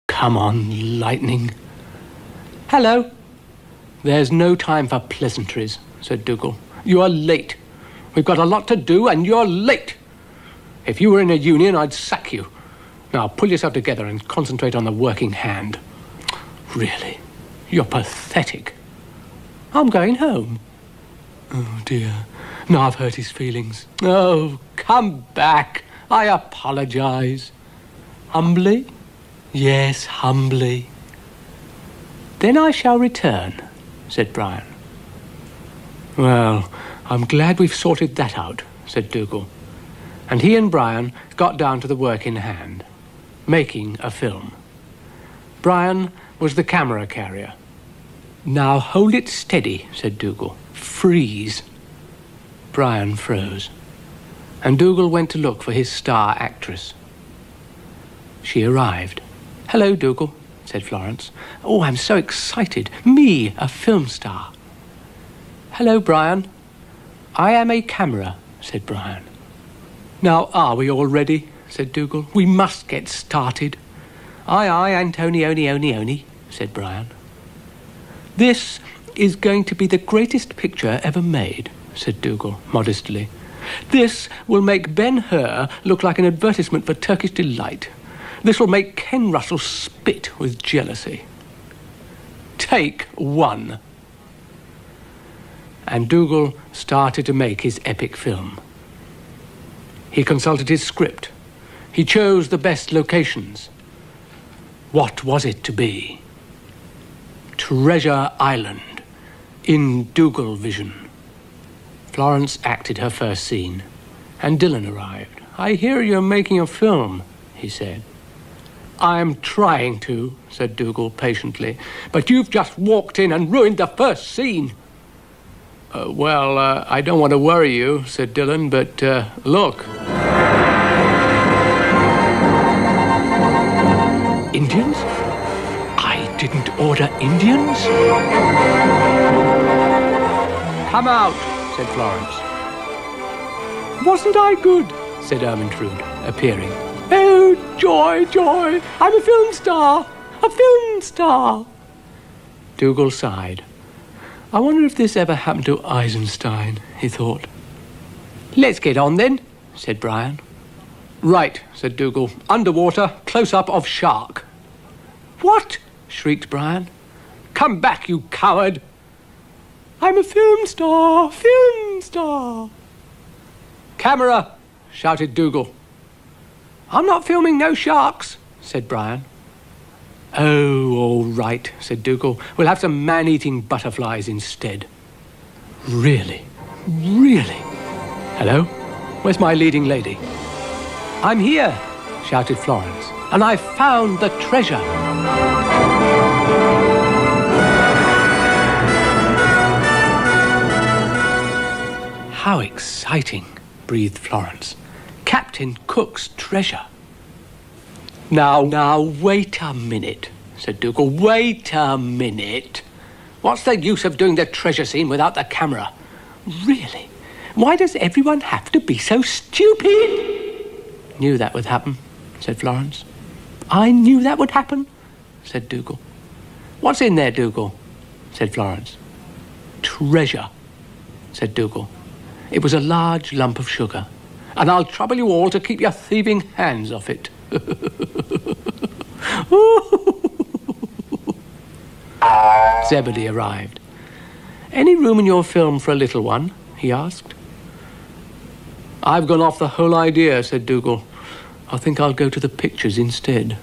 Come on, lightning. Hello. There's no time for pleasantries, said Dougal. You are late. We've got a lot to do and you're late. If you were in a union, I'd sack you. Now pull yourself together and concentrate on the working hand. Really, you're pathetic. I'm going home. Oh, dear. Now I've hurt his feelings. Oh, come back. I apologize. Humbly? Yes, humbly. Then I shall return, said Brian. Well, I'm glad we've sorted that out, said Dougal. And he and Brian got down to the work in hand, making a film. Brian was the camera carrier. Now hold it steady, said Dougal. Freeze. Brian froze. And Dougal went to look for his star actress. She arrived. Hello, Dougal, said Florence. Oh, I'm so excited. Me, a film star. Hello, Brian. I am a camera, said Brian. Now, are we all ready? Said Dougal. We must get started. Aye, aye, Antonioni, said Brian. This is going to be the greatest picture ever made, said Dougal modestly. This will make Ben-Hur look like an advertisement for Turkish Delight. This will make Ken Russell spit with jealousy. Take one. And Dougal started to make his epic film. He consulted his script. He chose the best locations. What was it to be? Treasure Island, in Dougal vision. Florence acted her first scene, and Dylan arrived. I hear you're making a film, he said. I'm trying to, said Dougal patiently, but you've just walked in and ruined the first scene. I don't want to worry you, said Dylan, but look. Indians? I didn't order Indians. Come out, said Florence. Wasn't I good? Said Ermintrude, appearing. Oh, joy, joy! I'm a film star! A film star! Dougal sighed. I wonder if this ever happened to Eisenstein, he thought. Let's get on then, said Brian. Right, said Dougal. Underwater, close-up of shark. What? Shrieked Brian. Come back, you coward! I'm a film star! Film star! Camera! Shouted Dougal. I'm not filming no sharks, said Brian. Oh, all right, said Dougal. We'll have some man-eating butterflies instead. Really? Really? Hello? Where's my leading lady? I'm here, shouted Florence, and I've found the treasure. How exciting, breathed Florence. Captain Cook's treasure. Now, wait a minute, said Dougal. Wait a minute. What's the use of doing the treasure scene without the camera? Really? Why does everyone have to be so stupid? Knew that would happen, said Florence. I knew that would happen, said Dougal. What's in there, Dougal? Said Florence. Treasure, said Dougal. It was a large lump of sugar, and I'll trouble you all to keep your thieving hands off it. Zebedee arrived. Any room in your film for a little one? He asked. I've gone off the whole idea, said Dougal. I think I'll go to the pictures instead.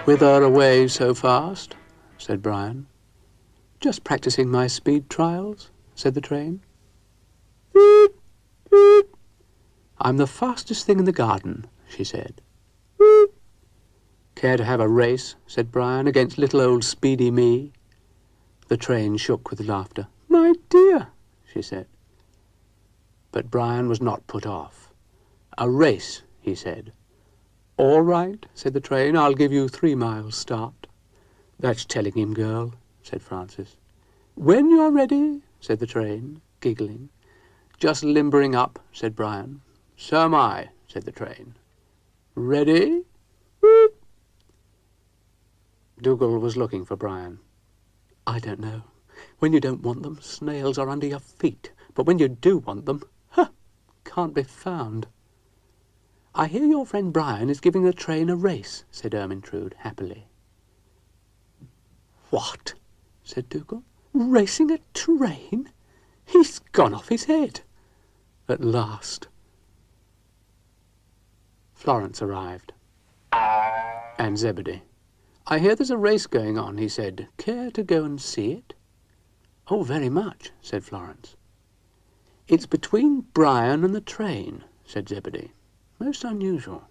"Whither away so fast?" said Brian. "Just practising my speed trials," said the train. "Beep, beep. I'm the fastest thing in the garden," she said. "Beep. Care to have a race," said Brian, "against little old speedy me?" The train shook with laughter. "My dear," she said. But Brian was not put off. "A race," he said. "All right," said the train. "I'll give you 3 miles start." "That's telling him, girl," said Francis. "When you're ready," said the train, giggling. "Just limbering up," said Brian. "So am I," said the train. "Ready?" Whoop. Dougal was looking for Brian. "I don't know. When you don't want them, snails are under your feet. But when you do want them, can't be found." "I hear your friend Brian is giving the train a race," said Ermyntrude happily. "What?" said Dougal. "Racing a train? He's gone off his head." At last. Florence arrived. And Zebedee. "I hear there's a race going on," he said. "Care to go and see it?" "Oh, very much," said Florence. "It's between Brian and the train," said Zebedee. "Most unusual."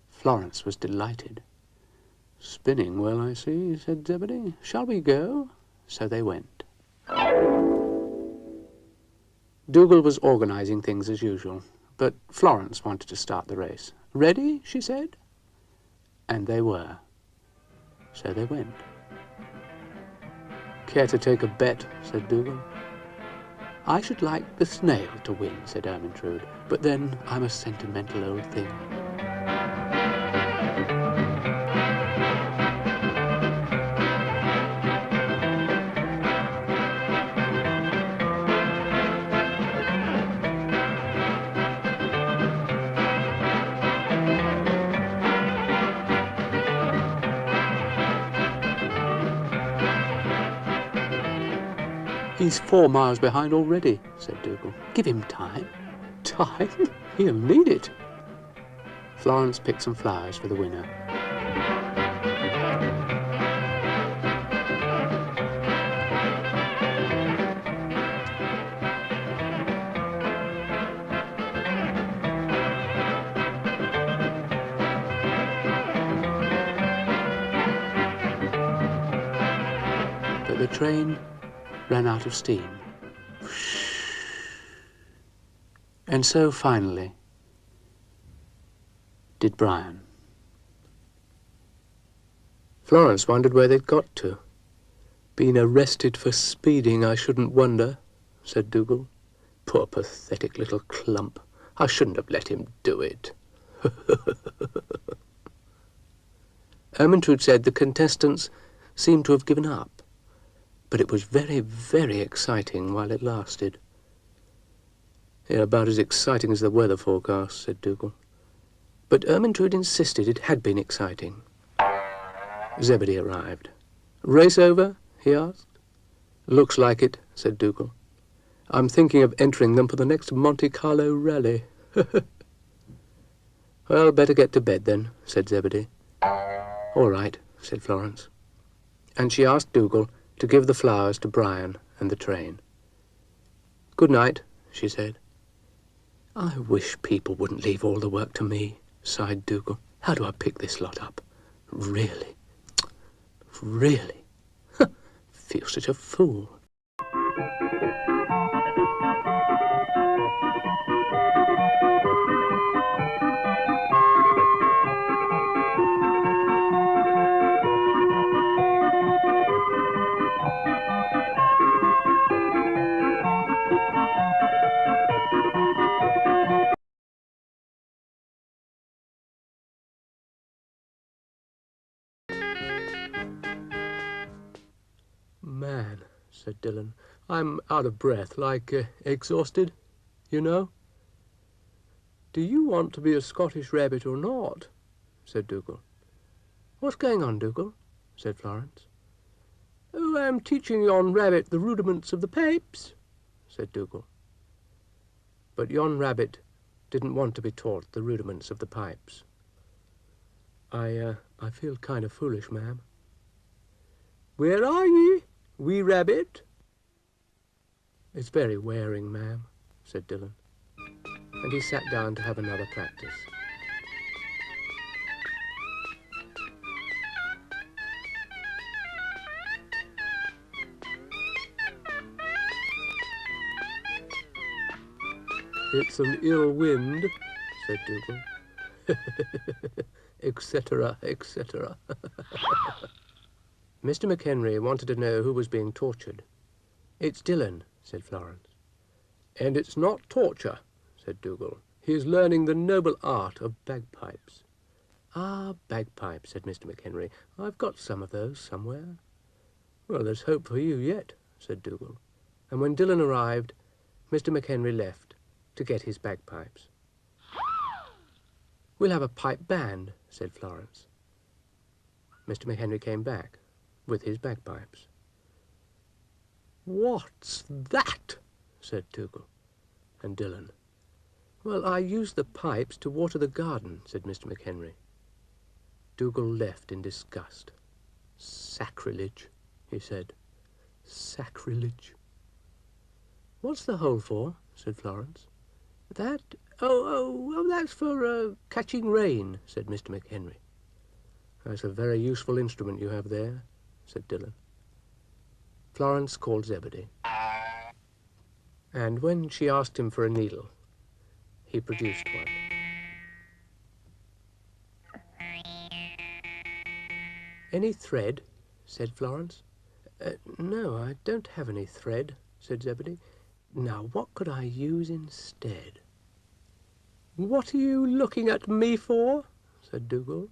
Florence was delighted. "Spinning well, I see," said Zebedee. "Shall we go?" So they went. Dougal was organising things as usual, but Florence wanted to start the race. "Ready?" she said. And they were. So they went. "Care to take a bet?" said Dougal. "I should like the snail to win," said Ermyntrude, "but then I'm a sentimental old thing." "He's 4 miles behind already," said Dougal. "Give him time." "Time? He'll need it." Florence picked some flowers for the winner. But the train ran out of steam. And so, finally, did Brian. Florence wondered where they'd got to. "Been arrested for speeding, I shouldn't wonder," said Dougal. "Poor pathetic little clump. I shouldn't have let him do it." Ermyntrude said the contestants seemed to have given up. But it was very, very exciting while it lasted. "Yeah, about as exciting as the weather forecast," said Dougal. But Ermyntrude insisted it had been exciting. Zebedee arrived. "Race over?" he asked. "Looks like it," said Dougal. "I'm thinking of entering them for the next Monte Carlo rally." "Well, better get to bed then," said Zebedee. "All right," said Florence. And she asked Dougal to give the flowers to Brian and the train. "Good night," she said. "I wish people wouldn't leave all the work to me," sighed Dougal. "How do I pick this lot up? Really? Really? Feel such a fool." "Man," said Dillon, "I'm out of breath, like exhausted, you know." "Do you want to be a Scottish rabbit or not?" said Dougal. "What's going on, Dougal?" said Florence. "Oh, I'm teaching yon rabbit the rudiments of the pipes," said Dougal. But yon rabbit didn't want to be taught the rudiments of the pipes. I feel kind of foolish, ma'am. Where are ye, wee rabbit? It's very wearing, ma'am, said Dillon, and he sat down to have another practice. It's an ill wind, said Dougal. Etc., etc. Mr. McHenry wanted to know who was being tortured. It's Dillon, said Florence. And it's not torture, said Dougal. He is learning the noble art of bagpipes. Ah, bagpipes, said Mr. McHenry. I've got some of those somewhere. Well, there's hope for you yet, said Dougal. And when Dillon arrived, Mr. McHenry left to get his bagpipes. We'll have a pipe band, said Florence. Mr. McHenry came back with his bagpipes. What's that? Said Dougal and Dillon. Well, I use the pipes to water the garden, said Mr. McHenry. Dougal left in disgust. Sacrilege, he said. Sacrilege. What's the hole for? Said Florence. That? Oh, that's for catching rain, said Mr. McHenry. That's a very useful instrument you have there, said Dillon. Florence called Zebedee, and when she asked him for a needle, he produced one. Any thread? Said Florence. No, I don't have any thread, said Zebedee. Now, what could I use instead? What are you looking at me for? Said Dougal.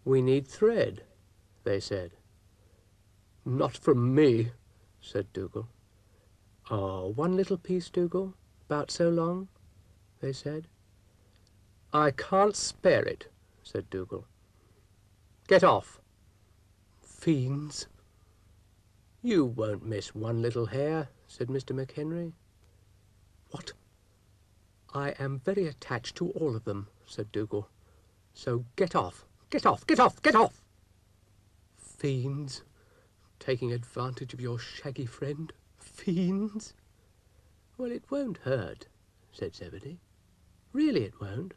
We need thread, they said. Not from me, said Dougal. Oh, one little piece, Dougal, about so long, they said. I can't spare it, said Dougal. Get off. Fiends. You won't miss one little hair, said Mr. McHenry. What? I am very attached to all of them, said Dougal. So get off, get off, get off, get off. Fiends, taking advantage of your shaggy friend. Fiends. Well, it won't hurt, said Zebedee. Really it won't.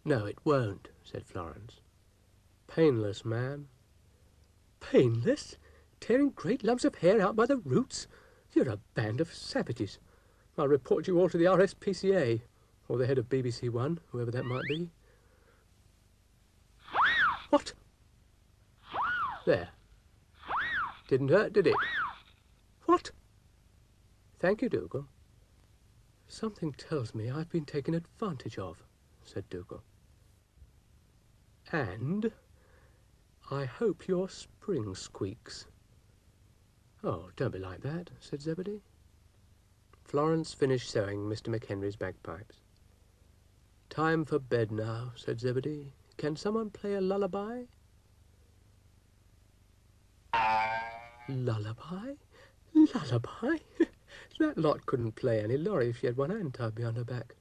No, it won't, said Florence. Painless, ma'am. Painless? Tearing great lumps of hair out by the roots? You're a band of savages. I'll report you all to the RSPCA, or the head of BBC One, whoever that might be. What? There. Didn't hurt, did it? What? Thank you, Dougal. Something tells me I've been taken advantage of, said Dougal. And I hope your spring squeaks. Oh, don't be like that, said Zebedee. Florence finished sewing Mr. McHenry's bagpipes. Time for bed now, said Zebedee. Can someone play a lullaby? Lullaby? Lullaby? That lot couldn't play any lorry if she had one hand tied behind her back.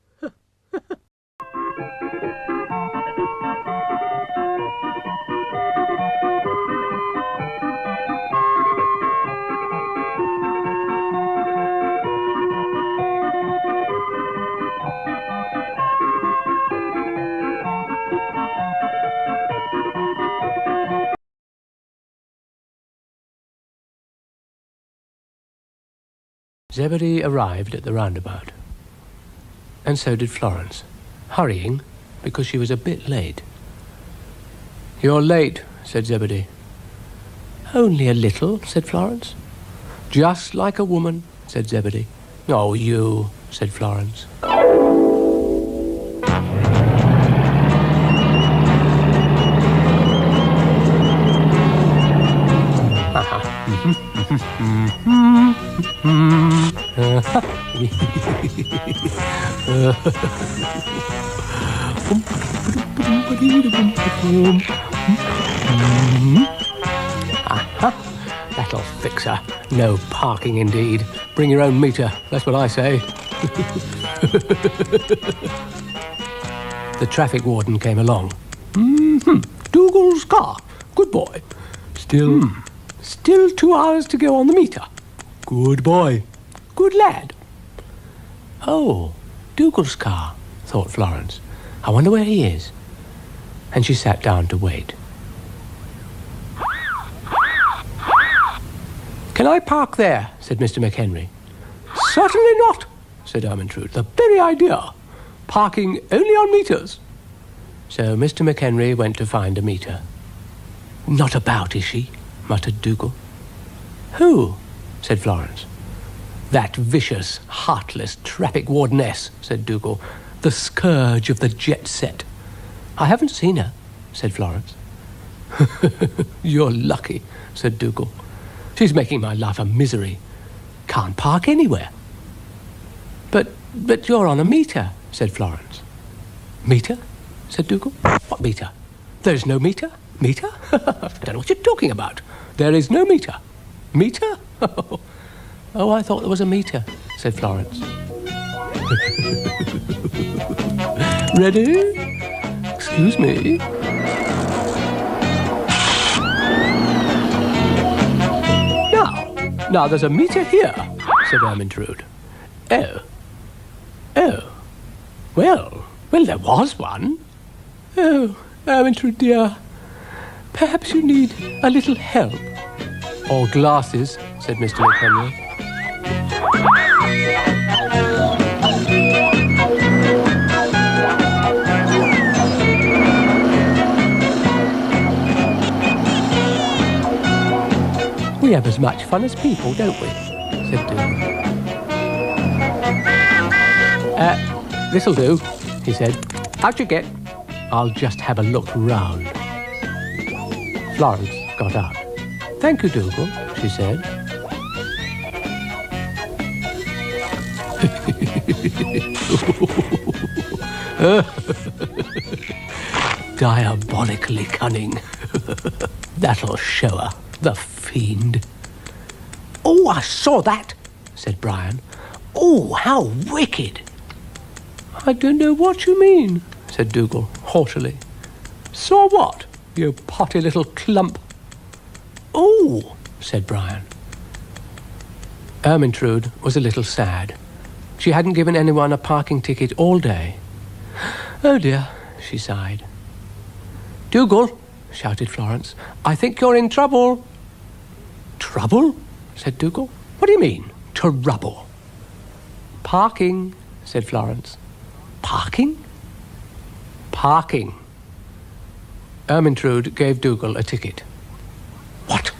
Zebedee arrived at the roundabout, and so did Florence, hurrying because she was a bit late. You're late, said Zebedee. Only a little, said Florence. Just like a woman, said Zebedee. Oh, you, said Florence. That'll fix her. No parking indeed. Bring your own meter, that's what I say. The traffic warden came along. Dougal's car. Good boy. Still 2 hours to go on the meter. Good boy. Good lad. Oh, Dougal's car, thought Florence. I wonder where he is. And she sat down to wait. Can I park there? Said Mr. McHenry. Certainly not, said Ermintrude. The very idea. Parking only on meters. So Mr. McHenry went to find a meter. Not about, is she? Muttered Dougal. Who? Said Florence. That vicious, heartless traffic wardeness, said Dougal. The scourge of the jet set. I haven't seen her, said Florence. You're lucky, said Dougal. She's making my life a misery. Can't park anywhere. But you're on a meter, said Florence. Meter? Said Dougal. What meter? There's no meter. Meter? I don't know what you're talking about. There is no meter. Meter? Oh, I thought there was a meter, said Florence. Ready? Excuse me. Now there's a meter here, said Ermintrude. Oh. Well, there was one. Oh, Ermintrude dear, perhaps you need a little help. Or glasses, said Mr. McHenry. We have as much fun as people, don't we? Said Dougal. This'll do, he said. Out you get. I'll just have a look round. Florence got out. Thank you, Dougal, she said. Diabolically cunning. That'll show her, the fiend. Oh, I saw that, said Brian. Oh, how wicked. I don't know what you mean, said Dougal, haughtily. Saw what, you potty little clump? Oh, said Brian. Ermintrude was a little sad. She hadn't given anyone a parking ticket all day. Oh dear, she sighed. Dougal, shouted Florence, I think you're in trouble. Trouble? Said Dougal. What do you mean, trouble? Parking, said Florence. Parking? Parking. Ermintrude gave Dougal a ticket. What?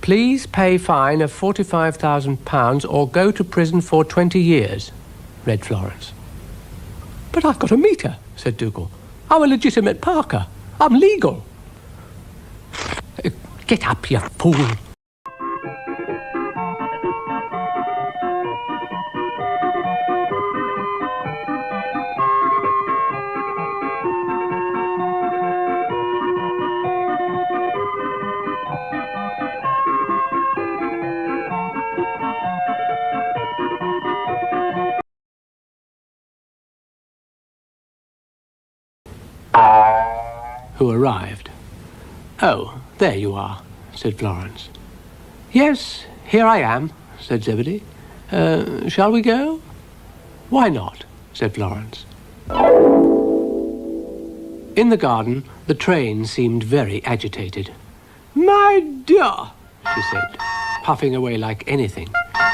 Please pay fine of £45,000 or go to prison for 20 years, read Florence. But I've got a meter, said Dougal. I'm a legitimate parker. I'm legal. Get up, you fool. Who arrived. Oh, there you are, said Florence. Yes, here I am, said Zebedee. Shall we go? Why not, said Florence. In the garden, the train seemed very agitated. My dear, she said, puffing away like anything.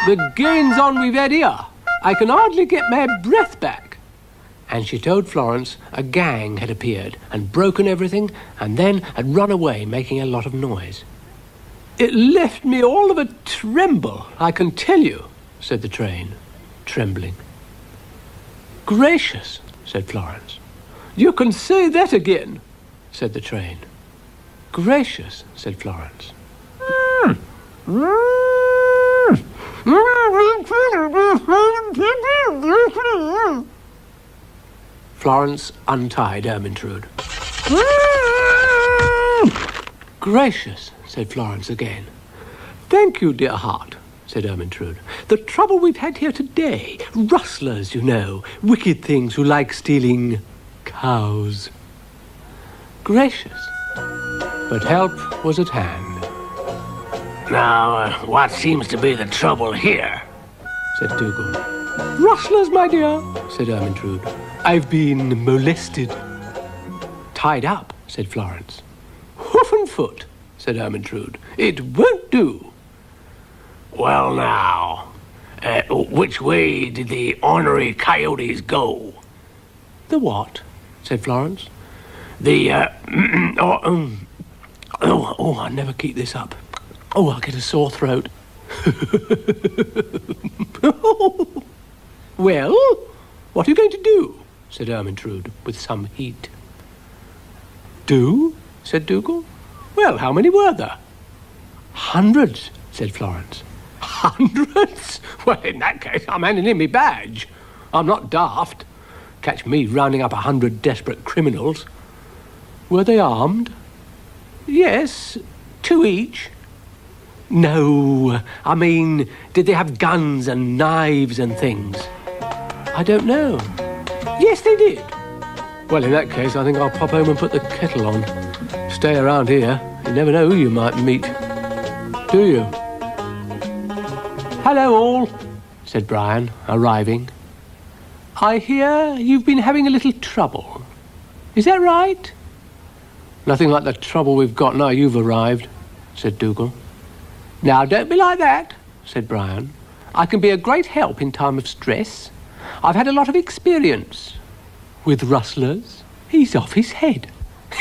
The gains on we've had here. I can hardly get my breath back. And she told Florence a gang had appeared and broken everything and then had run away, making a lot of noise. It left me all of a tremble, I can tell you, said the train, trembling. Gracious, said Florence. You can say that again, said the train. Gracious, said Florence. Florence untied Ermintrude. Gracious, said Florence again. Thank you, dear heart, said Ermintrude. "The trouble we've had here today. Rustlers, you know. Wicked things who like stealing cows." Gracious. But help was at hand. Now, what seems to be the trouble here? Said Dougal. "Rustlers, my dear," said Ermintrude. "I've been molested." "Tied up," said Florence. "Hoof and foot," said Ermintrude. "It won't do." Well, now, which way did the ornery coyotes go? "The what?" said Florence. I'll never keep this up. Oh, I'll get a sore throat. "Well, what are you going to do?" said Ermintrude with some heat. "Do?" said Dougal. "Well, how many were there?" "Hundreds," said Florence. "Hundreds? Well, in that case, I'm handing in my badge. I'm not daft. Catch me rounding up 100 desperate criminals." "Were they armed?" "Yes, 2 each." "No, I mean, did they have guns and knives and things?" "I don't know." "Yes, they did." "Well, in that case, I think I'll pop home and put the kettle on. Stay around here. You never know who you might meet. Do you?" "Hello, all," said Brian, arriving. "I hear you've been having a little trouble. Is that right?" "Nothing like the trouble we've got now you've arrived," said Dougal. "Now, don't be like that," said Brian. "I can be a great help in time of stress. I've had a lot of experience with rustlers." "He's off his head.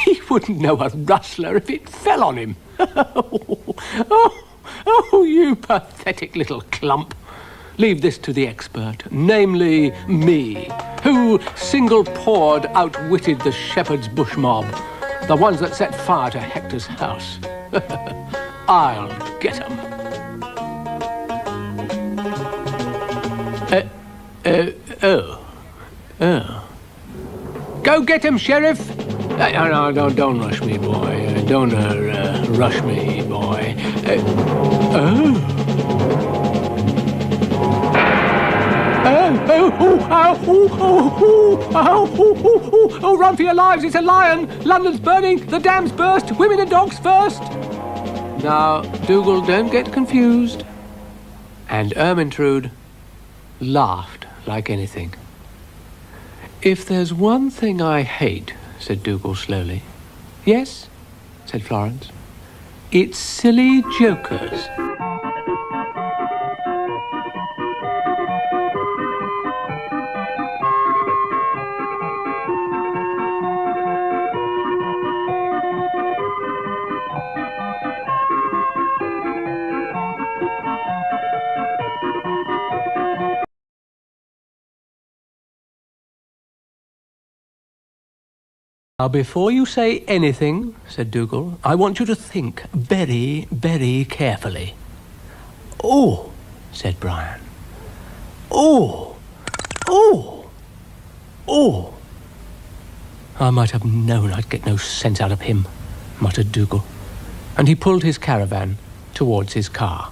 He wouldn't know a rustler if it fell on him." Oh, you pathetic little clump. Leave this to the expert, namely me, who single-pawed outwitted the shepherd's bush mob, the ones that set fire to Hector's house. I'll get 'em. Go get him, Sheriff. No, don't rush me, boy. Don't rush me, boy. Oh, run for your lives, it's a lion! London's burning, the dam's burst, women and dogs first! Now, Dougal, don't get confused. And Ermintrude laughed like anything. "If there's one thing I hate," said Dougal slowly. "Yes?" said Florence. "It's silly jokers." "Now, before you say anything," said Dougal, "I want you to think very, very carefully." "Oh," said Brian. "Oh, oh, oh." "I might have known I'd get no sense out of him," muttered Dougal, and he pulled his caravan towards his car.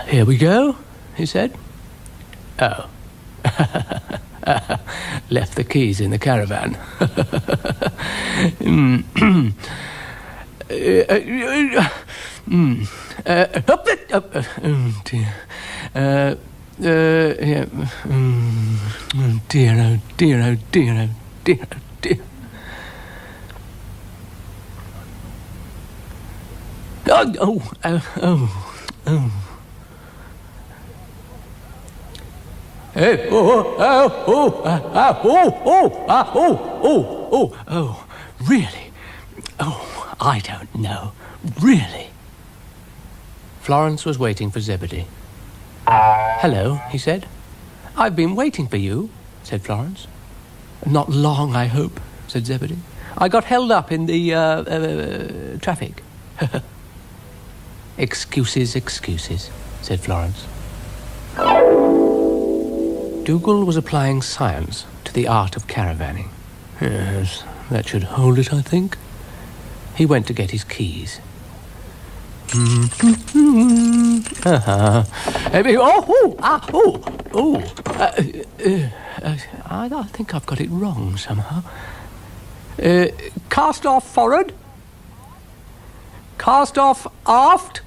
"Here we go," he said. "Oh." Left the keys in the caravan. Yeah. Oh dear, oh dear, oh dear, oh dear, oh dear. Oh. Hey, really? Oh, I don't know. Really? Florence was waiting for Zebedee. "Hello," he said. "I've been waiting for you," said Florence. "Not long, I hope," said Zebedee. "I got held up in the traffic." Excuses, said Florence. Dougal was applying science to the art of caravanning. Yes, that should hold it, I think. He went to get his keys. I think I've got it wrong somehow. Cast off forward. Cast off aft.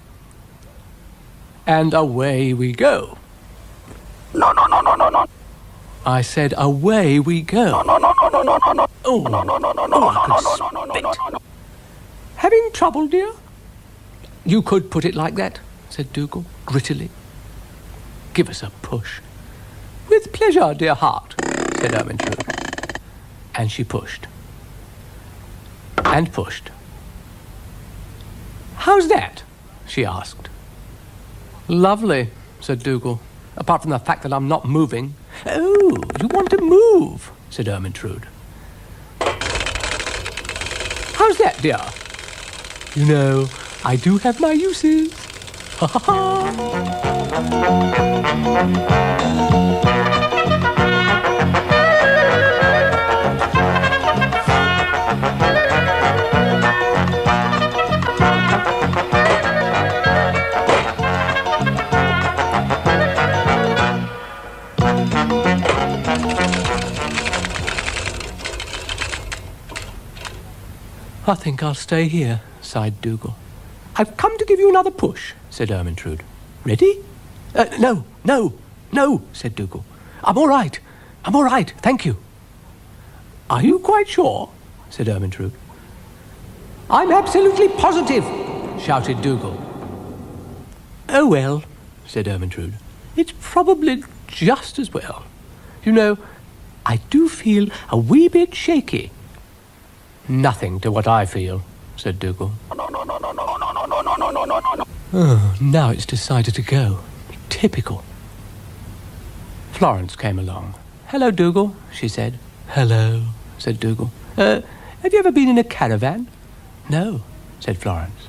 And away we go. No. I said away we go. No. Oh, I could spit. Having trouble, dear? You could put it like that, said Dougal, grittily. Give us a push. With pleasure, dear heart, said Ermintrude. And she pushed. And pushed. How's that? She asked. Lovely, said Dougal, apart from the fact that I'm not moving. Oh, you want to move, said Ermintrude. How's that, dear? You know, I do have my uses. Ha ha ha! I think I'll stay here, sighed Dougal. I've come to give you another push, said Ermintrude. Ready? No, said Dougal. I'm all right, thank you. Are you quite sure? Said Ermintrude. I'm absolutely positive, shouted Dougal. Oh well, said Ermintrude. It's probably just as well. You know, I do feel a wee bit shaky. Nothing to what I feel, said Dougal. Oh, now it's decided to go. Typical. Florence came along. Hello, Dougal, she said. Hello, said Dougal. Have you ever been in a caravan? No, said Florence.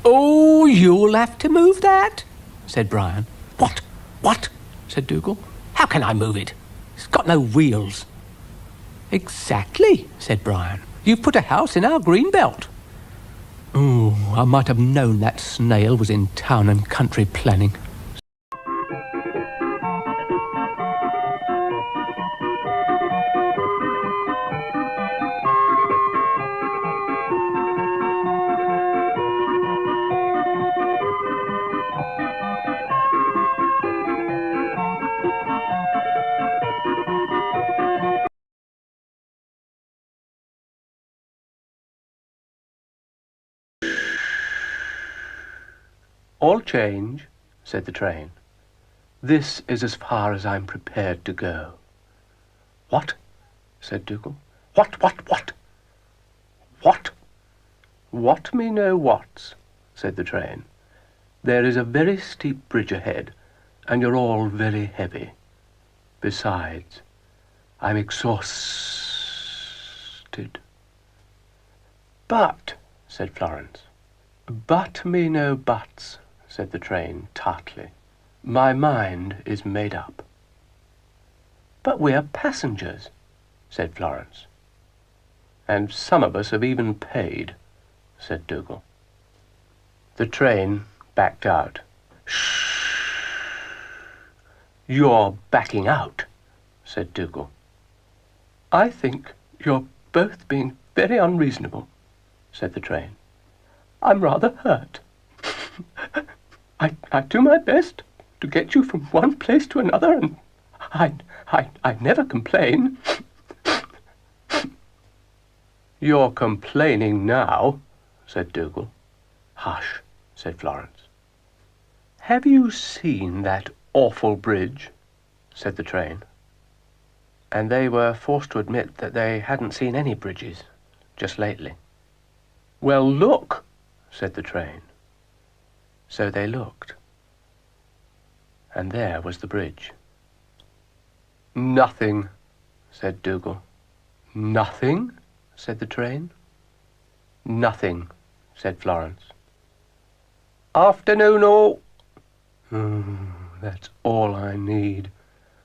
Oh, you'll have to move that, said Brian. What? Said Dougal. How can I move it? It's got no wheels. Exactly, said Brian. You've put a house in our green belt. Oh, I might have known that snail was in town and country planning. All change, said the train. This is as far as I'm prepared to go. What? Said Dougal. What? What? What me know what's, said the train. There is a very steep bridge ahead, and you're all very heavy. Besides, I'm exhausted. But, said Florence. But me no buts, said the train tartly. My mind is made up. But we're passengers, said Florence. And some of us have even paid, said Dougal. The train backed out. Shh! You're backing out, said Dougal. I think you're both being very unreasonable, said the train. I'm rather hurt. I do my best to get you from one place to another, and I never complain. You're complaining now, said Dougal. Hush, said Florence. Have you seen that awful bridge? Said the train. And they were forced to admit that they hadn't seen any bridges just lately. Well, look, said the train. So they looked. And there was the bridge. Nothing, said Dougal. Nothing, said the train. Nothing, said Florence. Afternoon all. That's all I need.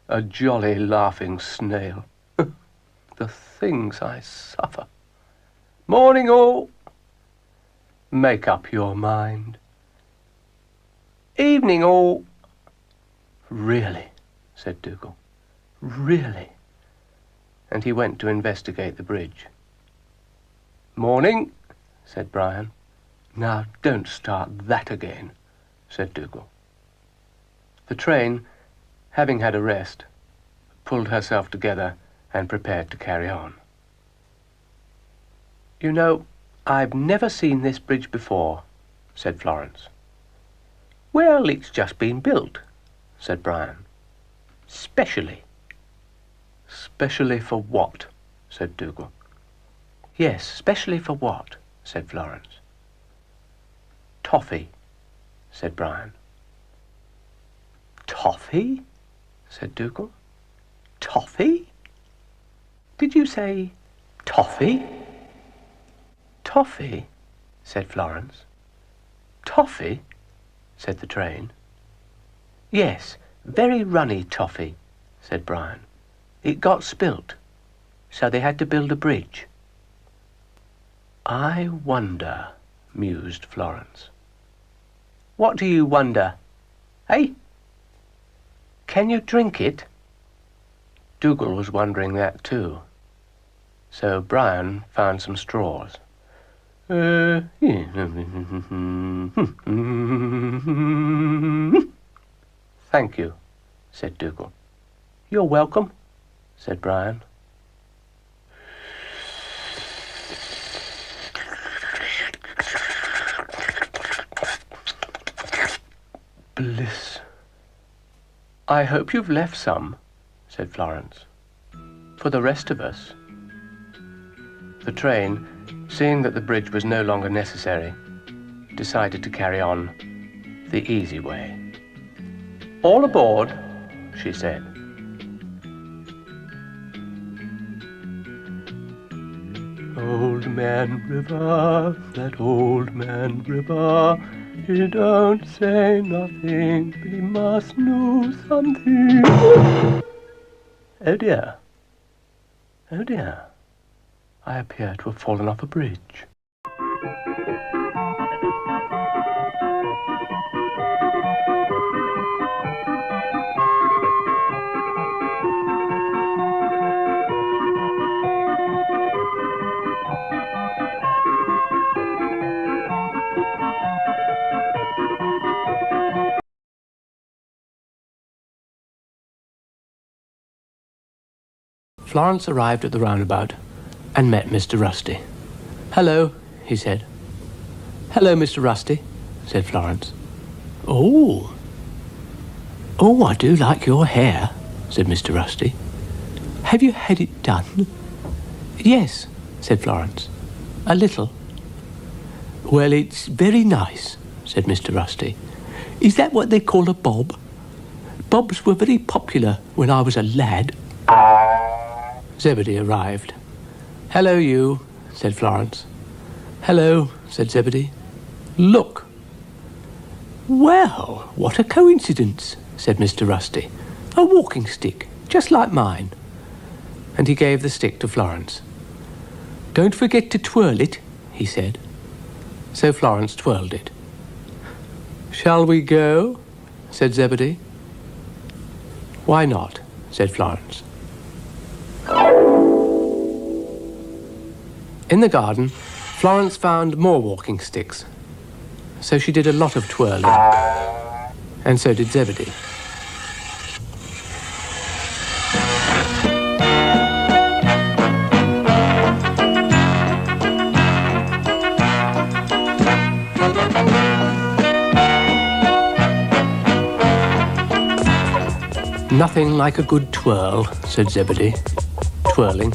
A jolly laughing snail. The things I suffer. Morning all. Make up your mind. Evening, all. Really? Said Dougal. Really? And he went to investigate the bridge. Morning, said Brian. Now, don't start that again, said Dougal. The train, having had a rest, pulled herself together and prepared to carry on. You know, I've never seen this bridge before, said Florence. Well, it's just been built, said Brian. Specially. Specially for what? Said Dougal. Yes, specially for what? Said Florence. Toffee, said Brian. Toffee? Said Dougal. Toffee? Did you say toffee? Toffee, said Florence. Toffee? Said the train. Yes, very runny toffee, said Brian. It got spilt, so they had to build a bridge. I wonder, mused Florence. What do you wonder? Eh? Can you drink it? Dougal was wondering that too. So Brian found some straws. Thank you, said Dougal. You're welcome, said Brian. Bliss. I hope you've left some, said Florence. For the rest of us. The train, seeing that the bridge was no longer necessary, decided to carry on the easy way. All aboard, she said. Old Man River, that old man river, he don't say nothing, we must know something. Oh dear, oh dear, I appear to have fallen off a bridge. Florence arrived at the roundabout and met Mr. Rusty. Hello, he said. Hello, Mr. Rusty, said Florence. Oh, I do like your hair, said Mr. Rusty. Have you had it done? Yes, said Florence. A little. Well, it's very nice, said Mr. Rusty. Is that what they call a bob? Bobs were very popular when I was a lad. Zebedee arrived. Hello, you, said Florence. Hello, said Zebedee. Look. Well, what a coincidence, said Mr. Rusty. A walking stick, just like mine. And he gave the stick to Florence. Don't forget to twirl it, he said. So Florence twirled it. Shall we go? Said Zebedee. Why not? Said Florence. In the garden, Florence found more walking sticks. So she did a lot of twirling. And so did Zebedee. Nothing like a good twirl, said Zebedee, twirling.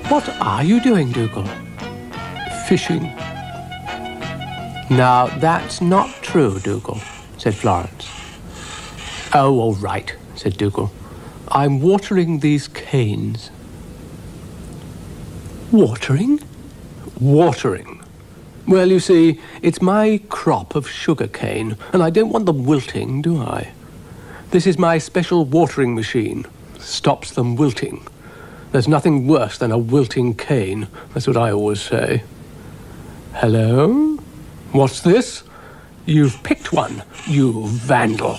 What are you doing, Dougal? Fishing. Now, that's not true, Dougal, said Florence. Oh, all right, said Dougal. I'm watering these canes. Watering? Watering. Well, you see, it's my crop of sugar cane, and I don't want them wilting, do I? This is my special watering machine, stops them wilting. There's nothing worse than a wilting cane. That's what I always say. Hello? What's this? You've picked one, you vandal.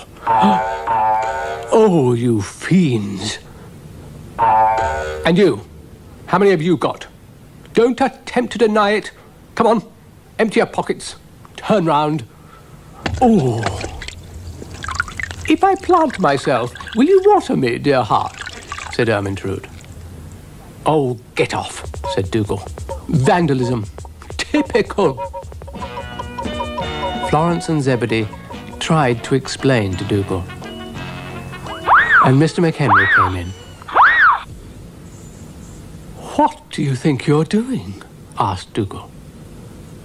Oh, you fiends. And you, how many have you got? Don't attempt to deny it. Come on, empty your pockets. Turn round. Oh. If I plant myself, will you water me, dear heart? Said Ermintrude. Oh, get off, said Dougal. Vandalism. Typical. Florence and Zebedee tried to explain to Dougal. And Mr. McHenry came in. What do you think you're doing? Asked Dougal.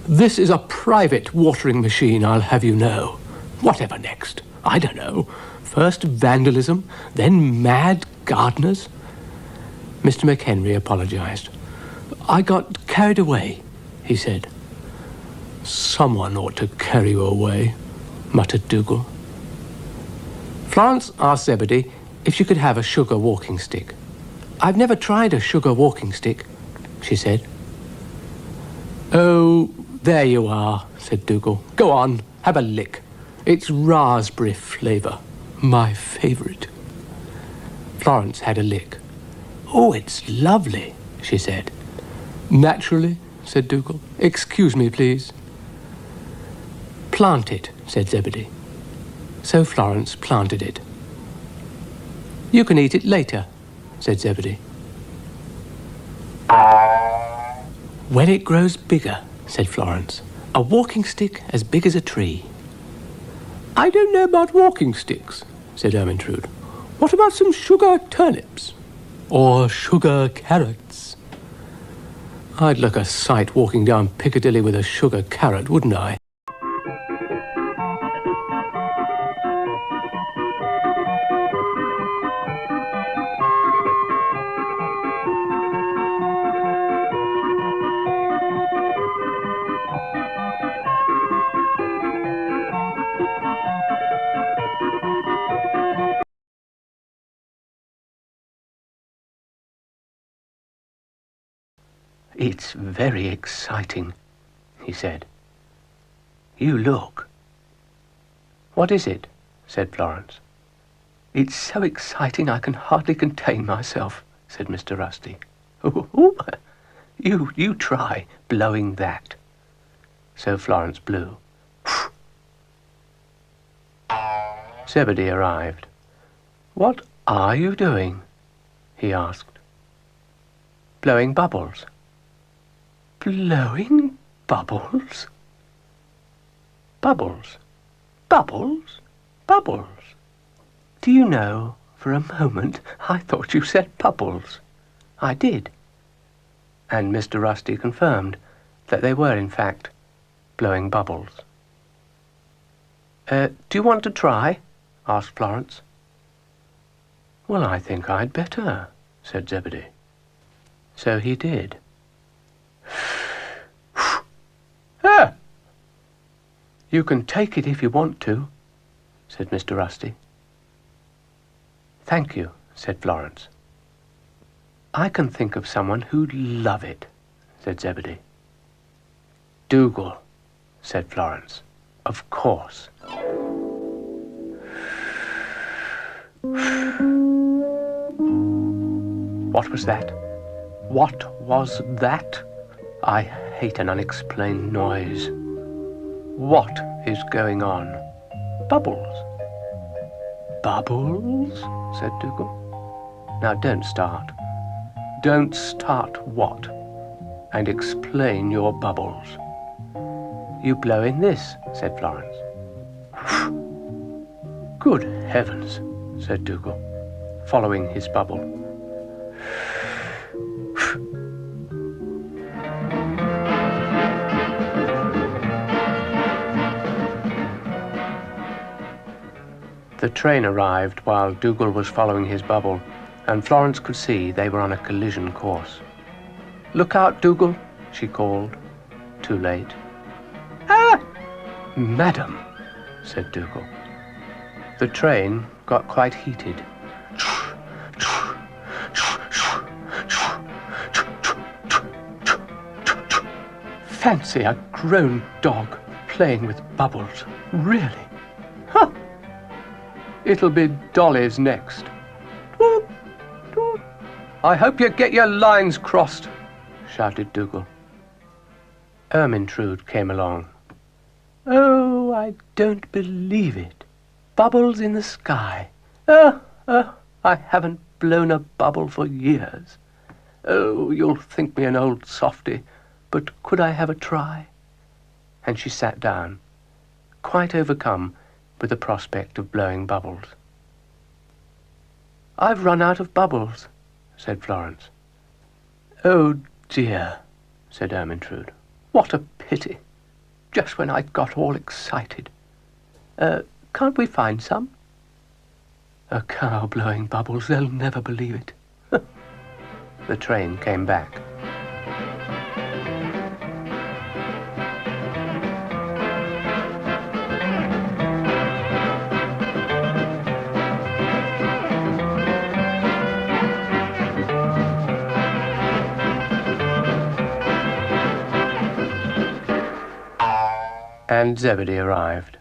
This is a private watering machine, I'll have you know. Whatever next? I don't know. First vandalism, then mad gardeners. Mr. McHenry apologized. I got carried away, he said. Someone ought to carry you away, muttered Dougal. Florence asked Zebedee if she could have a sugar walking stick. I've never tried a sugar walking stick, she said. Oh, there you are, said Dougal. Go on, have a lick. It's raspberry flavour, my favourite. Florence had a lick. Oh, it's lovely, she said. Naturally, said Dougal. Excuse me, please. Plant it, said Zebedee. So Florence planted it. You can eat it later, said Zebedee. When it grows bigger, said Florence. A walking stick as big as a tree. I don't know about walking sticks, said Ermintrude. What about some sugar turnips? Or sugar carrots? I'd look a sight walking down Piccadilly with a sugar carrot, wouldn't I? It's very exciting, he said. You look. What is it? Said Florence. It's so exciting I can hardly contain myself, said Mr. Rusty. Ooh, you try blowing that. So Florence blew. Zebedee arrived. What are you doing? He asked. Blowing bubbles. Blowing bubbles? Bubbles, bubbles, bubbles. Do you know, for a moment I thought you said bubbles. I did. And Mr. Rusty confirmed that they were, in fact, blowing bubbles. Do you want to try? Asked Florence. Well, I think I'd better, said Zebedee. So he did. Ah! You can take it if you want to, said Mr. Rusty. Thank you, said Florence. I can think of someone who'd love it, said Zebedee. Dougal, said Florence. Of course. What was that? What was that? I hate an unexplained noise. What is going on? Bubbles. Bubbles? Said Dougal. Now don't start. Don't start what? And explain your bubbles. You blow in this, said Florence. Good heavens, said Dougal, following his bubble. The train arrived while Dougal was following his bubble, and Florence could see they were on a collision course. Look out, Dougal, she called. Too late. Ah! Madam, said Dougal. The train got quite heated. Fancy a grown dog playing with bubbles. Really? Huh! It'll be Dolly's next. Toot, toot. I hope you get your lines crossed, shouted Dougal. Ermintrude came along. Oh, I don't believe it. Bubbles in the sky. I haven't blown a bubble for years. Oh, you'll think me an old softy, but could I have a try? And she sat down, quite overcome with the prospect of blowing bubbles. I've run out of bubbles, said Florence. Oh dear, said Ermintrude. What a pity. Just when I got all excited. Can't we find some? A cow blowing bubbles, they'll never believe it. The train came back. And Zebedee arrived.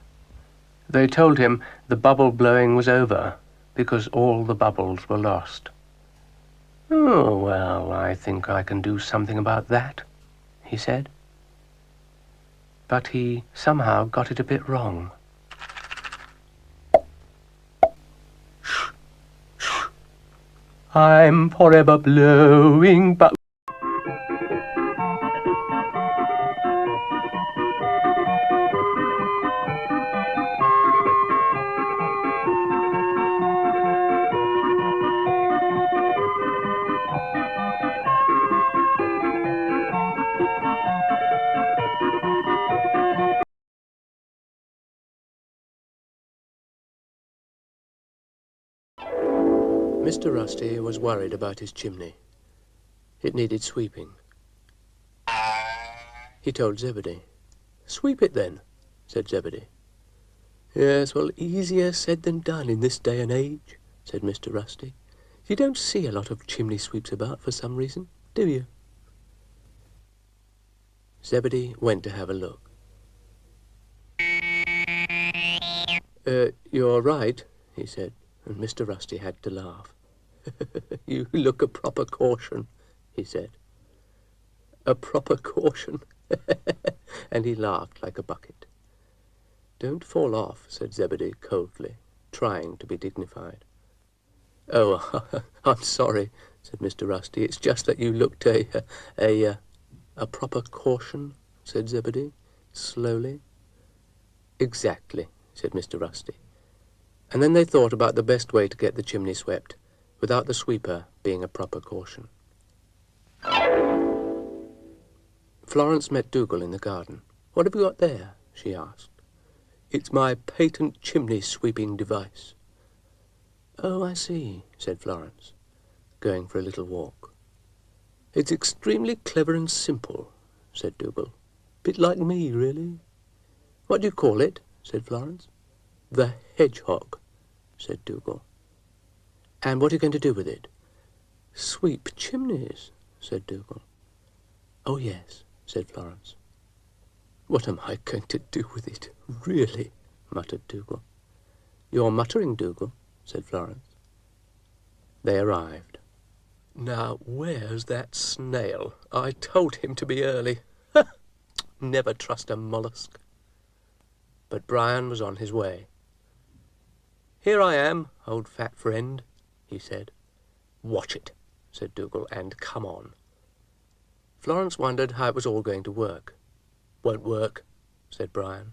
They told him the bubble blowing was over, because all the bubbles were lost. Oh, well, I think I can do something about that, he said. But he somehow got it a bit wrong. I'm forever blowing but Mr. Rusty was worried about his chimney. It needed sweeping. He told Zebedee. "Sweep it then," said Zebedee. "Yes, well, easier said than done in this day and age," said Mr. Rusty. "You don't see a lot of chimney sweeps about for some reason, do you?" Zebedee went to have a look. You're right," he said, and Mr. Rusty had to laugh. "You look a proper caution," he said. "A proper caution." And he laughed like a bucket. "Don't fall off," said Zebedee coldly, trying to be dignified. "Oh, I'm sorry," said Mr. Rusty. "It's just that you looked a proper caution," said Zebedee, slowly. "Exactly," said Mr. Rusty. And then they thought about the best way to get the chimney swept, without the sweeper being a proper caution. Florence met Dougal in the garden. "What have you got there?" she asked. "It's my patent chimney-sweeping device." "Oh, I see," said Florence, going for a little walk. "It's extremely clever and simple," said Dougal. "Bit like me, really." "What do you call it?" said Florence. "The hedgehog," said Dougal. "And what are you going to do with it?" "Sweep chimneys," said Dougal. "Oh, yes," said Florence. "What am I going to do with it, really?" muttered Dougal. "You're muttering, Dougal," said Florence. They arrived. "Now, where's that snail? I told him to be early. Never trust a mollusk." But Brian was on his way. "Here I am, old fat friend," he said. "Watch it," said Dougal, "and come on." Florence wondered how it was all going to work. "Won't work," said Brian.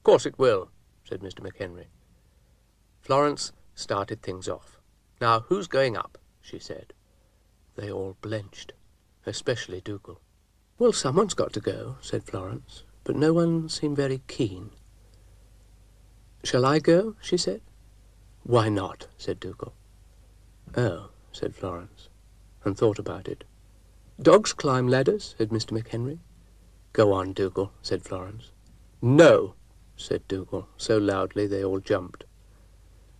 "Course it will," said Mr. McHenry. Florence started things off. "Now, who's going up?" she said. They all blenched, especially Dougal. "Well, someone's got to go," said Florence, but no one seemed very keen. "Shall I go?" she said. "Why not?" said Dougal. "Oh," said Florence, and thought about it. "Dogs climb ladders," said Mr. McHenry. "Go on, Dougal," said Florence. "No," said Dougal, so loudly they all jumped.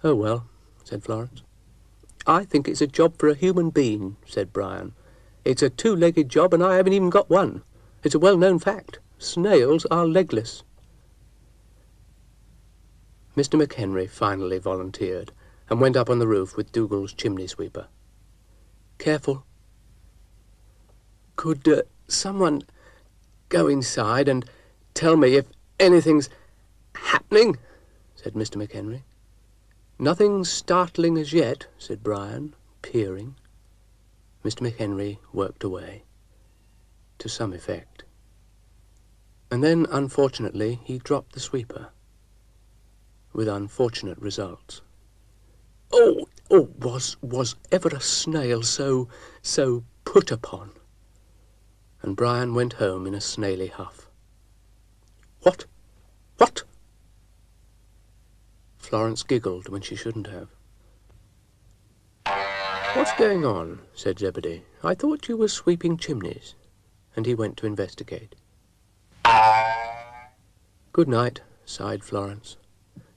"Oh, well," said Florence. "I think it's a job for a human being," said Brian. "It's a two-legged job, and I haven't even got one. It's a well-known fact. Snails are legless. Mr. McHenry finally volunteered and went up on the roof with Dougal's chimney sweeper. Careful. Could someone go inside and tell me if anything's happening? Said Mr. McHenry. Nothing startling as yet, said Brian, peering. Mr. McHenry worked away, to some effect. And then, unfortunately, he dropped the sweeper, with unfortunate results. Oh, was ever a snail so put upon? And Brian went home in a snaily huff. What? Florence giggled when she shouldn't have. What's going on? Said Zebedee. I thought you were sweeping chimneys. And he went to investigate. Good night, sighed Florence.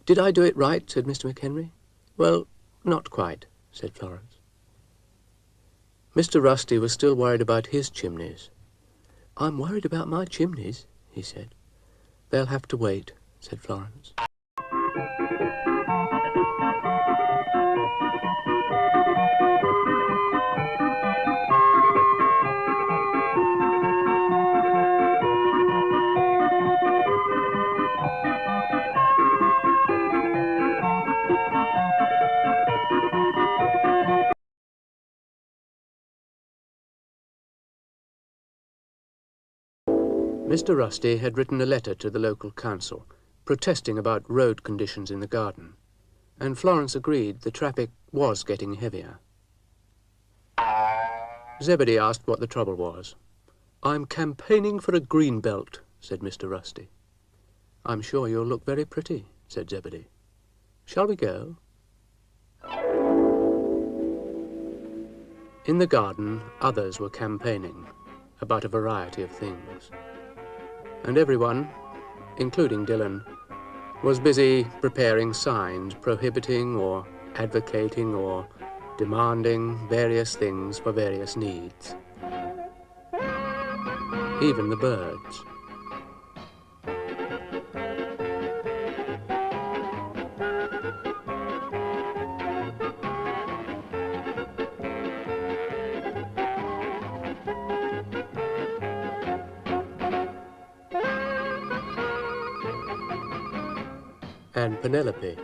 Did I do it right? Said Mr. McHenry. Well, not quite, said Florence. Mr. Rusty was still worried about his chimneys. I'm worried about my chimneys, he said. They'll have to wait, said Florence. Mr. Rusty had written a letter to the local council, protesting about road conditions in the garden, and Florence agreed the traffic was getting heavier. Zebedee asked what the trouble was. I'm campaigning for a green belt, said Mr. Rusty. I'm sure you'll look very pretty, said Zebedee. Shall we go? In the garden, others were campaigning about a variety of things. And everyone, including Dylan, was busy preparing signs prohibiting or advocating or demanding various things for various needs. Even the birds. And Penelope.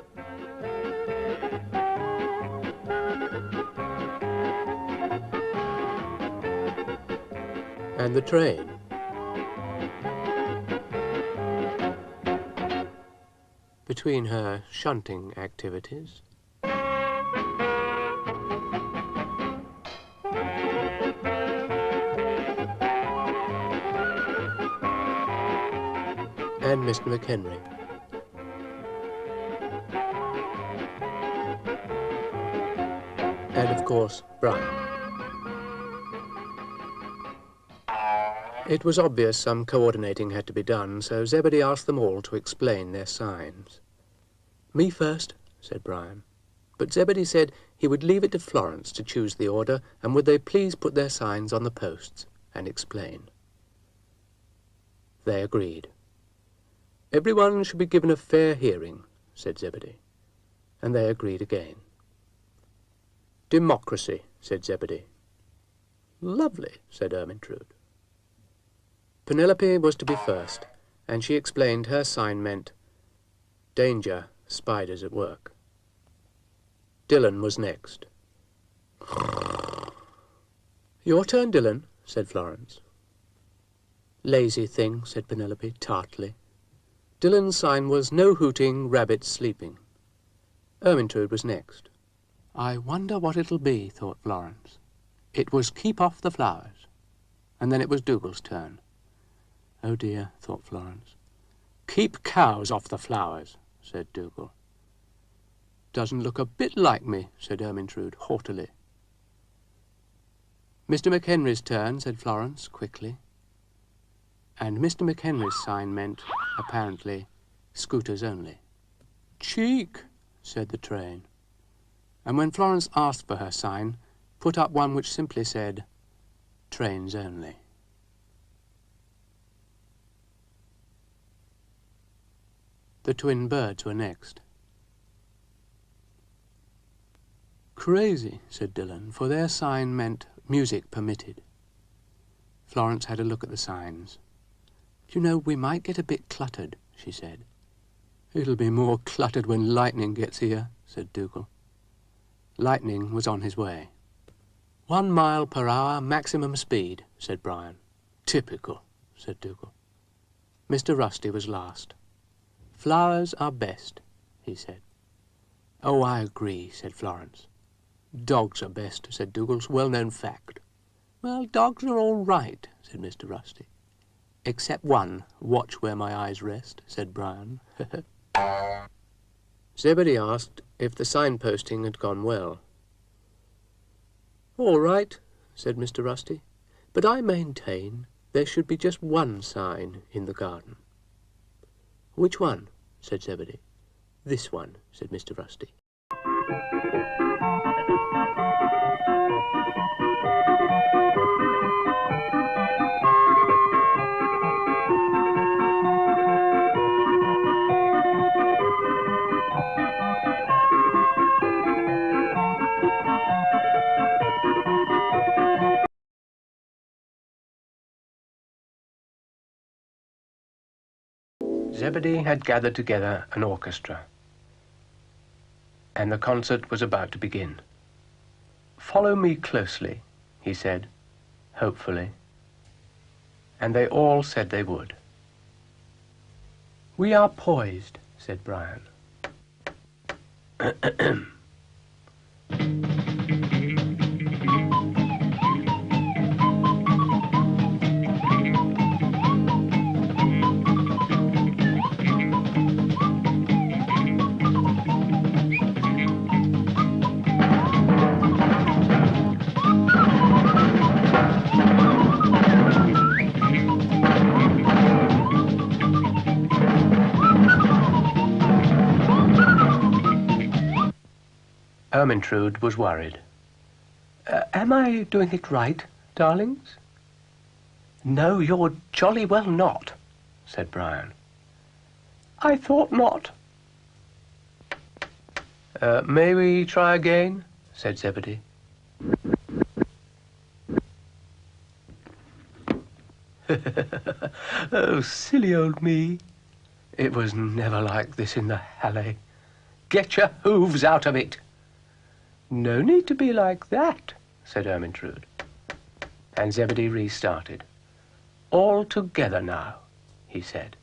And the train. Between her shunting activities. And Mr. McHenry. And, of course, Brian. It was obvious some coordinating had to be done, so Zebedee asked them all to explain their signs. Me first, said Brian. But Zebedee said he would leave it to Florence to choose the order, and would they please put their signs on the posts and explain. They agreed. Everyone should be given a fair hearing, said Zebedee. And they agreed again. Democracy, said Zebedee. Lovely, said Ermintrude. Penelope was to be first, and she explained her sign meant danger, spiders at work. Dylan was next. Your turn, Dylan, said Florence. Lazy thing, said Penelope tartly. Dylan's sign was no hooting, rabbits sleeping. Ermintrude was next. I wonder what it'll be, thought Florence. It was keep off the flowers. And then it was Dougal's turn. Oh dear, thought Florence. Keep cows off the flowers, said Dougal. Doesn't look a bit like me, said Ermintrude haughtily. Mr. McHenry's turn, said Florence quickly. And Mr. McHenry's sign meant, apparently, scooters only. Cheek, said the train. And when Florence asked for her sign, put up one which simply said, trains only. The twin birds were next. Crazy, said Dylan, for their sign meant music permitted. Florence had a look at the signs. You know, we might get a bit cluttered, she said. It'll be more cluttered when lightning gets here, said Dougal. Lightning was on his way. 1 mile per hour maximum speed, said Brian. Typical, said Dougal. Mr. Rusty was last. Flowers are best, he said. Oh, I agree, said Florence. Dogs are best, said Dougal's well-known fact. Well, dogs are all right, said Mr. Rusty. Except one, watch where my eyes rest, said Brian. Zebedee asked if the signposting had gone well. All right, said Mr. Rusty, but I maintain there should be just one sign in the garden. Which one? Said Zebedee. This one, said Mr. Rusty. Zebedee had gathered together an orchestra, and the concert was about to begin. Follow me closely, he said, hopefully, and they all said they would. We are poised, said Brian. Ermintrude was worried. Am I doing it right, darlings? No, you're jolly well not, said Brian. I thought not. May we try again? Said Zebedee. Oh, silly old me. It was never like this in the Halle. Get your hooves out of it. No need to be like that, said Ermintrude. And Zebedee restarted. All together now, he said.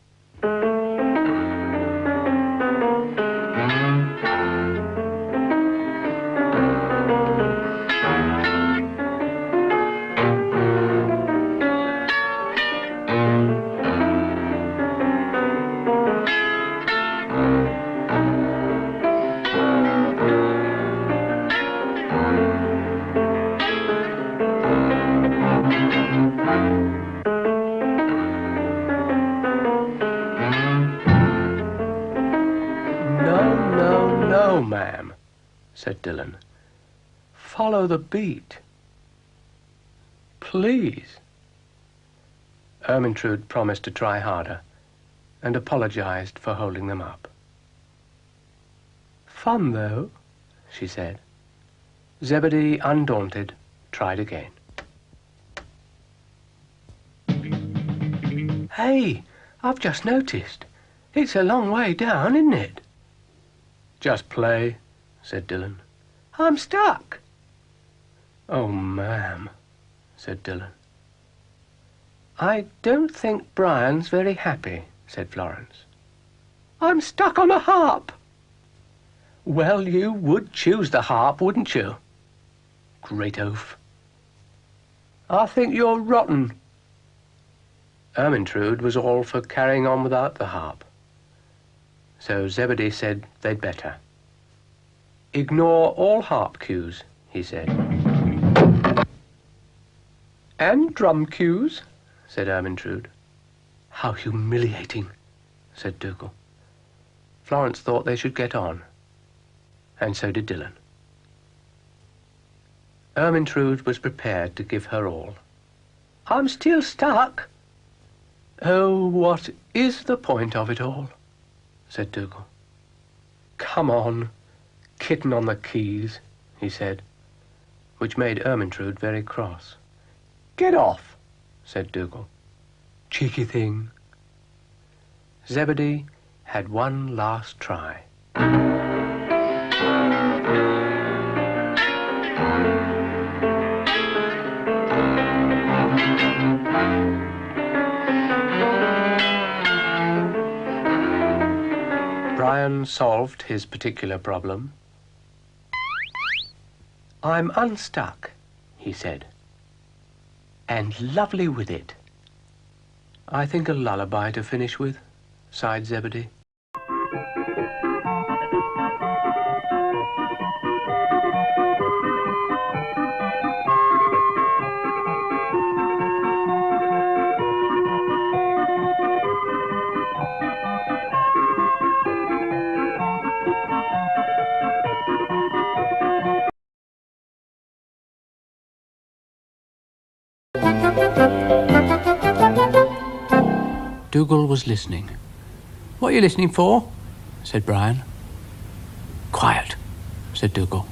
No, ma'am, said Dylan. Follow the beat. Please. Ermintrude promised to try harder and apologized for holding them up. Fun, though, she said. Zebedee, undaunted, tried again. Hey, I've just noticed. It's a long way down, isn't it? Just play, said Dylan. I'm stuck. Oh, ma'am, said Dylan. I don't think Brian's very happy, said Florence. I'm stuck on a harp. Well, you would choose the harp, wouldn't you? Great oaf. I think you're rotten. Ermintrude was all for carrying on without the harp. So Zebedee said they'd better. Ignore all harp cues, he said. And drum cues, said Ermintrude. How humiliating, said Dougal. Florence thought they should get on, and so did Dylan. Ermintrude was prepared to give her all. I'm still stuck. Oh, what is the point of it all? said Dougal. Come on, kitten on the keys, he said, which made Ermintrude very cross. Get off, said Dougal. Cheeky thing. Zebedee had one last try. Brian solved his particular problem. I'm unstuck, he said, and lovely with it. I think a lullaby to finish with, sighed Zebedee. Dougal was listening. What are you listening for? Said Brian. Quiet, said Dougal.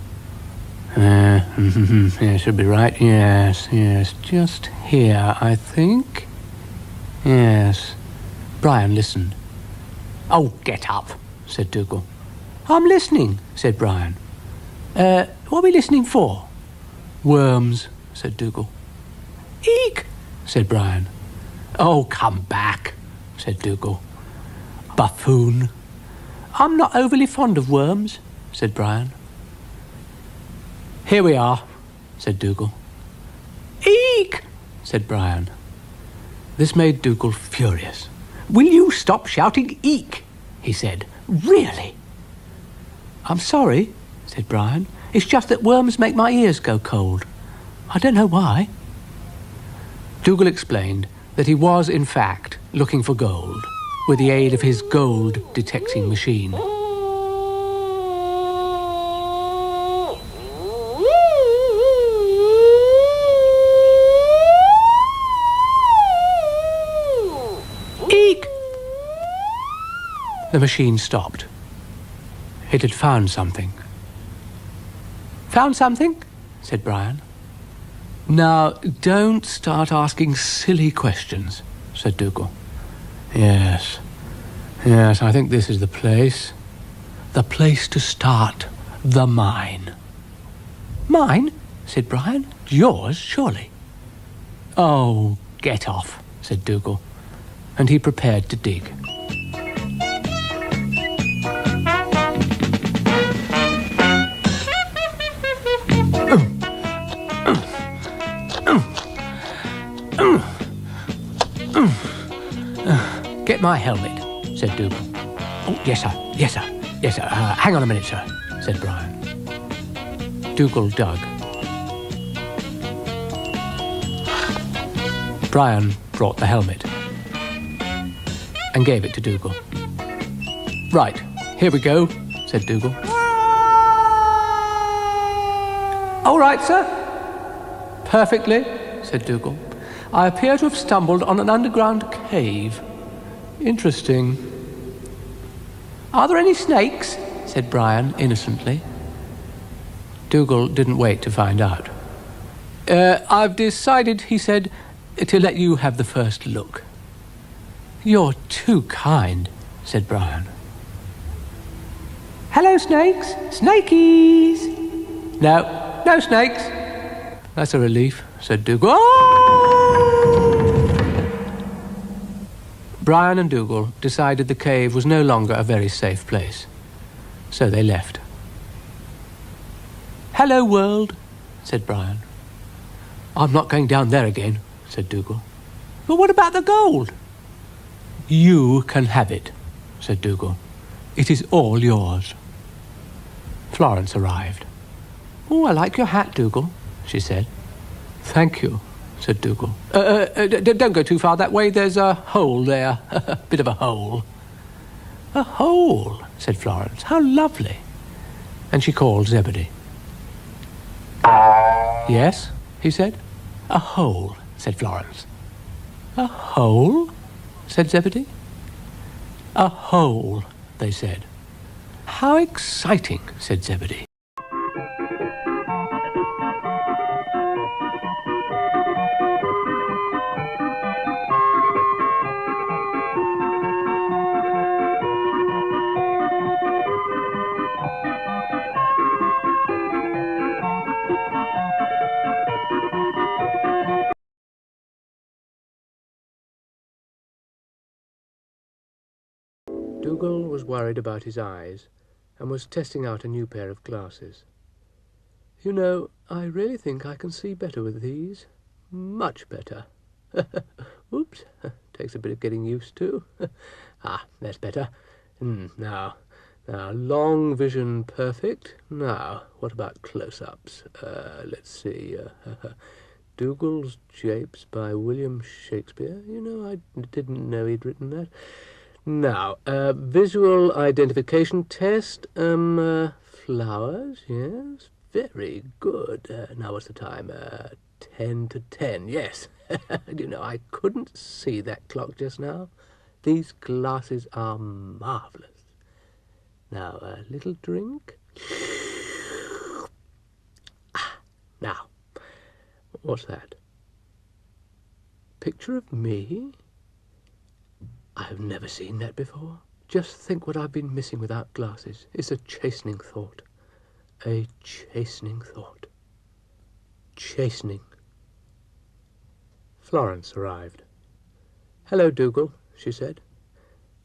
Yeah, should be right. Yes, just here, I think. Yes. Brian listened. Oh, get up, said Dougal. I'm listening, said Brian. What are we listening for? Worms, said Dougal. Eek, said Brian. Oh, come back, said Dougal. Buffoon. I'm not overly fond of worms, said Brian. Here we are, said Dougal. Eek, said Brian. This made Dougal furious. Will you stop shouting eek, he said. Really? I'm sorry, said Brian. It's just that worms make my ears go cold. I don't know why. Dougal explained that he was, in fact, looking for gold with the aid of his gold-detecting machine. Eek! The machine stopped. It had found something. Found something? Said Brian. Now, don't start asking silly questions, said Dougal. Yes, I think this is the place. The place to start the mine. Mine? Said Brian. Yours, surely. Oh, get off, said Dougal, and he prepared to dig. Get my helmet, said Dougal. Oh, yes, sir. Hang on a minute, sir, said Brian. Dougal dug. Brian brought the helmet and gave it to Dougal. Right, here we go, said Dougal. All right, sir. Perfectly, said Dougal. I appear to have stumbled on an underground cave. Interesting. Are there any snakes? Said Brian innocently. Dougal didn't wait to find out. I've decided, he said, to let you have the first look. You're too kind, said Brian. Hello, snakes. Snakies. No snakes. That's a relief, said Dougal. Brian and Dougal decided the cave was no longer a very safe place, so they left. Hello, world, said Brian. I'm not going down there again, said Dougal. But what about the gold? You can have it, said Dougal. It is all yours. Florence arrived. Oh, I like your hat, Dougal, she said. Thank you, said Dougal. Don't go too far that way. There's a hole there. A bit of a hole. A hole, said Florence. How lovely. And she called Zebedee. Yes, he said. A hole, said Florence. A hole, said Zebedee. A hole, they said. How exciting, said Zebedee. Dougal was worried about his eyes and was testing out a new pair of glasses. "You know, I really think I can see better with these. Much better." Oops, takes a bit of getting used to. That's better. Now, long vision perfect. Now, what about close-ups? Let's see. Dougal's Japes by William Shakespeare. You know, I didn't know he'd written that. Now, visual identification test. Flowers, yes. Very good. Now, what's the time? 10 to 10, yes. You know, I couldn't see that clock just now. These glasses are marvellous. Now, a little drink. Now, what's that? Picture of me? I've never seen that before. Just think what I've been missing without glasses. It's a chastening thought. A chastening thought. Chastening. Florence arrived. "Hello, Dougal," she said.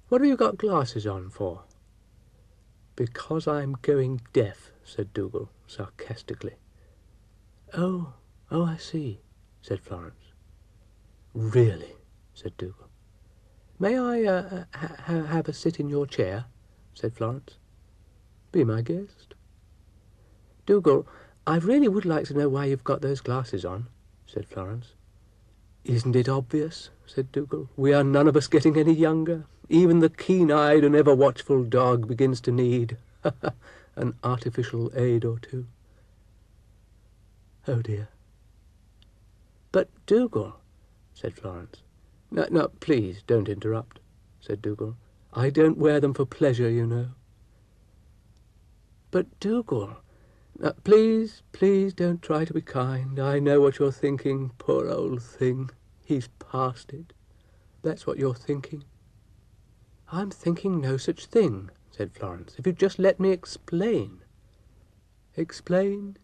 "What have you got glasses on for?" "Because I'm going deaf," said Dougal sarcastically. Oh, I see," said Florence. "Really?" said Dougal. "May I have a sit in your chair?" said Florence. "Be my guest." "Dougal, I really would like to know why you've got those glasses on," said Florence. "Isn't it obvious?" said Dougal. "We are none of us getting any younger. Even the keen-eyed and ever-watchful dog begins to need an artificial aid or two." "Oh, dear." "But, Dougal," said Florence. No, please, don't interrupt," said Dougal. "I don't wear them for pleasure, you know." "But, Dougal—" Please, don't try to be kind. I know what you're thinking. Poor old thing. He's past it. That's what you're thinking." "I'm thinking no such thing," said Florence. "If you'd just let me explain." "Explain?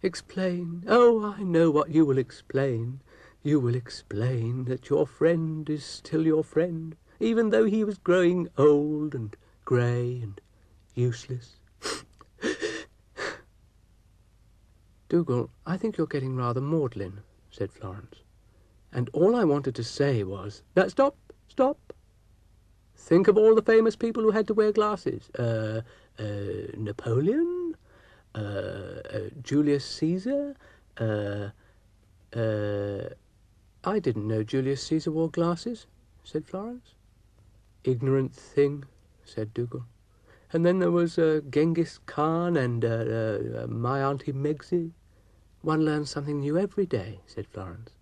Explain? Oh, I know what you will explain. You will explain that your friend is still your friend, even though he was growing old and grey and useless." "Dougal, I think you're getting rather maudlin," said Florence. "And all I wanted to say was—" Stop! Think of all the famous people who had to wear glasses. Napoleon? Julius Caesar? I didn't know Julius Caesar wore glasses," said Florence. "Ignorant thing," said Dougal. "And then there was Genghis Khan and my Auntie Megsie. One learns something new every day," said Florence.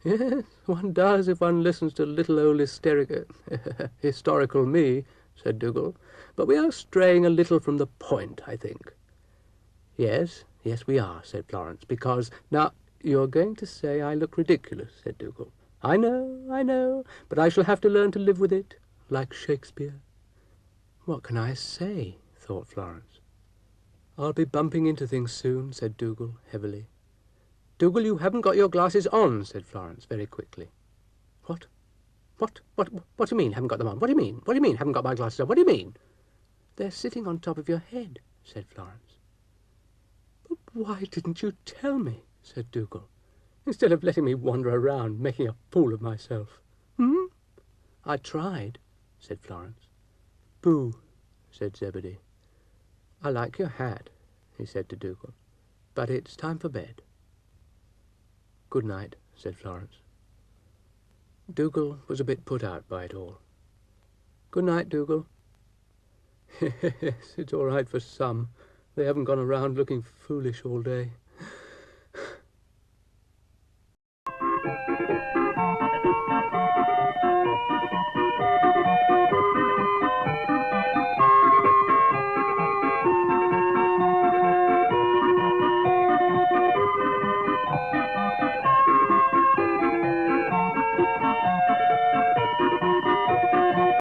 "Yes, one does if one listens to little old historical me," said Dougal. "But we are straying a little from the point, I think." Yes, we are," said Florence, "because— Now, you're going to say I look ridiculous," said Dougal. I know, but I shall have to learn to live with it, like Shakespeare." "What can I say?" thought Florence. "I'll be bumping into things soon," said Dougal heavily. "Dougal, you haven't got your glasses on," said Florence very quickly. What do you mean, haven't got them on? What do you mean? What do you mean, haven't got my glasses on? What do you mean?" "They're sitting on top of your head," said Florence. "But why didn't you tell me?" said Dougal, "instead of letting me wander around making a fool of myself?" "I tried," said Florence. "Boo," said Zebedee. "I like your hat," he said to Dougal, "but it's time for bed." "Good night," said Florence. Dougal was a bit put out by it all. "Good night, Dougal." "Yes, it's all right for some. They haven't gone around looking foolish all day."